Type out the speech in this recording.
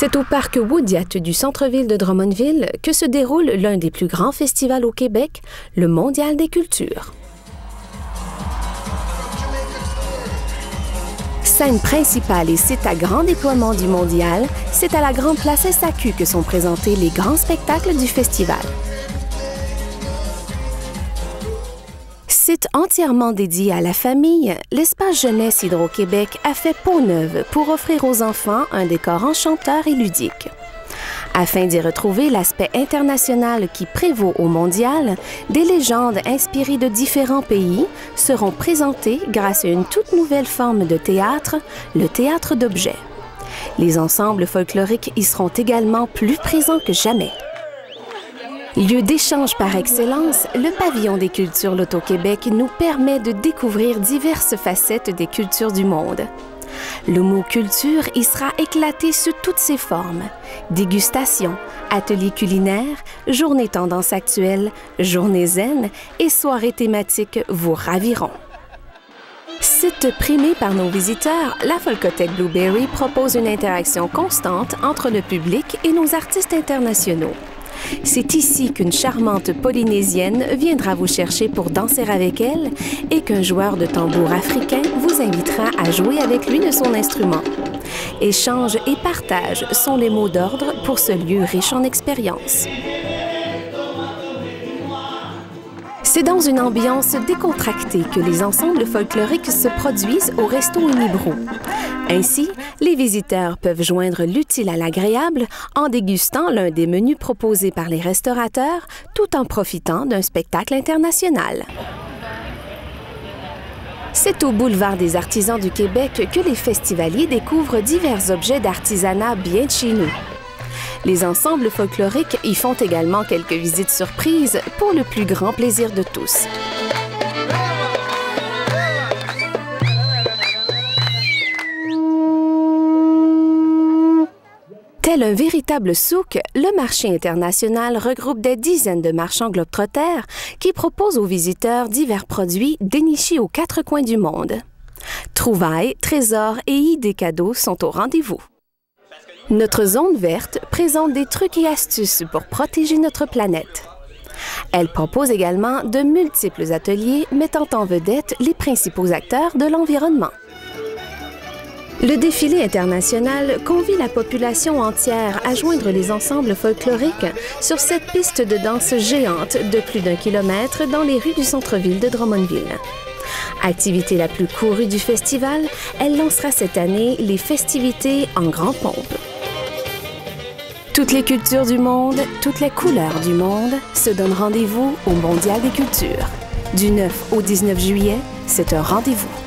C'est au parc Wodiat du centre-ville de Drummondville que se déroule l'un des plus grands festivals au Québec, le Mondial des cultures. Scène principale et site à grand déploiement du Mondial, c'est à la Grande Place SAQ que sont présentés les grands spectacles du festival. Site entièrement dédié à la famille, l'espace jeunesse Hydro-Québec a fait peau neuve pour offrir aux enfants un décor enchanteur et ludique. Afin d'y retrouver l'aspect international qui prévaut au mondial, des légendes inspirées de différents pays seront présentées grâce à une toute nouvelle forme de théâtre, le théâtre d'objets. Les ensembles folkloriques y seront également plus présents que jamais. Lieu d'échange par excellence, le pavillon des cultures Loto-Québec nous permet de découvrir diverses facettes des cultures du monde. Le mot « culture » y sera éclaté sous toutes ses formes. Dégustation, ateliers culinaires, journées tendance actuelle, journées zen et soirées thématiques vous raviront. Site primé par nos visiteurs, la Folcothèque Blueberry propose une interaction constante entre le public et nos artistes internationaux. C'est ici qu'une charmante Polynésienne viendra vous chercher pour danser avec elle et qu'un joueur de tambour africain vous invitera à jouer avec lui de son instrument. Échange et partage sont les mots d'ordre pour ce lieu riche en expériences. C'est dans une ambiance décontractée que les ensembles folkloriques se produisent au Resto Unibroue. Ainsi, les visiteurs peuvent joindre l'utile à l'agréable en dégustant l'un des menus proposés par les restaurateurs tout en profitant d'un spectacle international. C'est au Boulevard des Artisans du Québec que les festivaliers découvrent divers objets d'artisanat bien de chez nous. Les ensembles folkloriques y font également quelques visites surprises pour le plus grand plaisir de tous. Tel un véritable souk, le marché international regroupe des dizaines de marchands globetrotters qui proposent aux visiteurs divers produits dénichés aux quatre coins du monde. Trouvailles, trésors et idées cadeaux sont au rendez-vous. Notre zone verte présente des trucs et astuces pour protéger notre planète. Elle propose également de multiples ateliers mettant en vedette les principaux acteurs de l'environnement. Le défilé international convie la population entière à joindre les ensembles folkloriques sur cette piste de danse géante de plus d'1 kilomètre dans les rues du centre-ville de Drummondville. Activité la plus courue du festival, elle lancera cette année les festivités en grande pompe. Toutes les cultures du monde, toutes les couleurs du monde se donnent rendez-vous au Mondial des cultures. Du 9 au 19 juillet, c'est un rendez-vous.